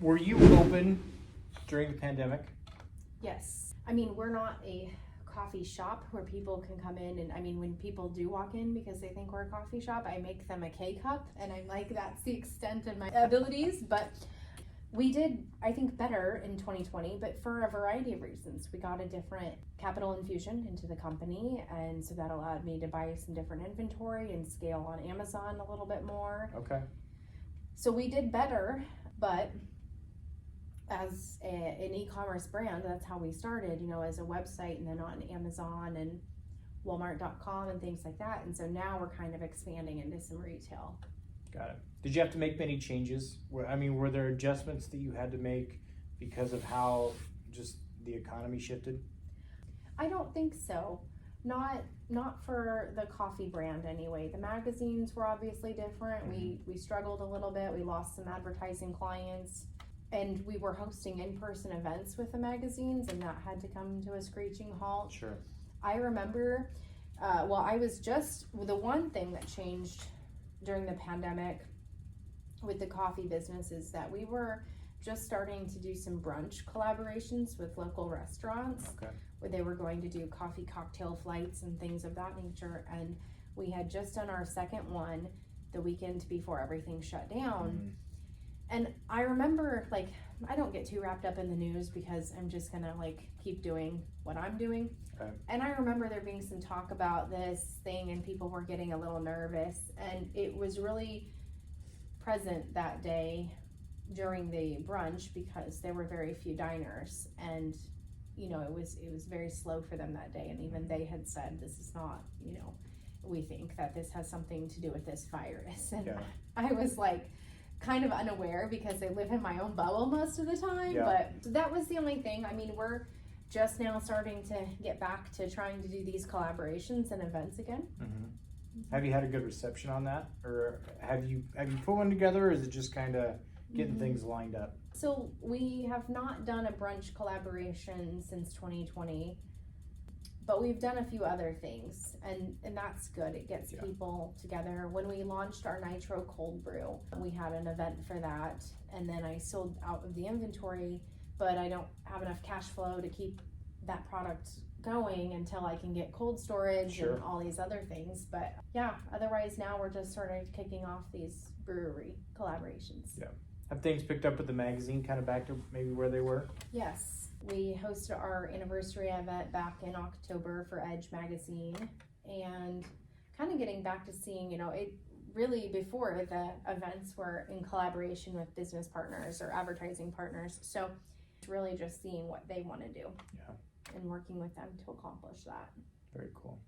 Were you open during the pandemic? Yes. I mean, we're not a coffee shop where people can come in and, I mean, when people do walk in because they think we're a coffee shop, I make them a K-cup, and I'm like, that's the extent of my abilities. But we did, I think, better in 2020, but for a variety of reasons. We got a different capital infusion into the company, and so that allowed me to buy some different inventory and scale on Amazon a little bit more. Okay. So we did better, but as an e-commerce brand, that's how we started, you know, as a website and then on Amazon and Walmart.com and things like that. And so now we're kind of expanding into some retail. Got it. Did you have to make many changes? Were there adjustments that you had to make because of how just the economy shifted? I don't think so. Not for the coffee brand anyway. The magazines were obviously different. Mm-hmm. We struggled a little bit. We lost some advertising clients. And we were hosting in-person events with the magazines, and that had to come to a screeching halt. Sure. I remember, I was just, the one thing that changed during the pandemic with the coffee business is that we were just starting to do some brunch collaborations with local restaurants. Okay. Where they were going to do coffee cocktail flights and things of that nature. And we had just done our second one the weekend before everything shut down. Mm-hmm. And I remember, like, I don't get too wrapped up in the news because I'm just gonna like keep doing what I'm doing. Okay. And I remember there being some talk about this thing and people were getting a little nervous, and it was really present that day during the brunch because there were very few diners, and you know, it was very slow for them that day. And even they had said, this is not, you know, we think that this has something to do with this virus. And Yeah. I was like, kind of unaware because I live in my own bubble most of the time. Yeah. But that was the only thing. I mean, we're just now starting to get back to trying to do these collaborations and events again. Mm-hmm. Have you had a good reception on that, or have you put one together, or is it just kind of getting things lined up? So we have not done a brunch collaboration since 2020, but we've done a few other things, and that's good. It gets people together. When we launched our Nitro Cold Brew, we had an event for that, and then I sold out of the inventory, but I don't have enough cash flow to keep that product going until I can get cold storage and all these other things. But yeah, otherwise now we're just sort of kicking off these brewery collaborations. Yeah. Have things picked up with the magazine, kind of back to maybe where they were? Yes. We hosted our anniversary event back in October for Edge magazine, and kind of getting back to seeing, you know, it really before the events were in collaboration with business partners or advertising partners. So it's really just seeing what they want to do and working with them to accomplish that. Very cool.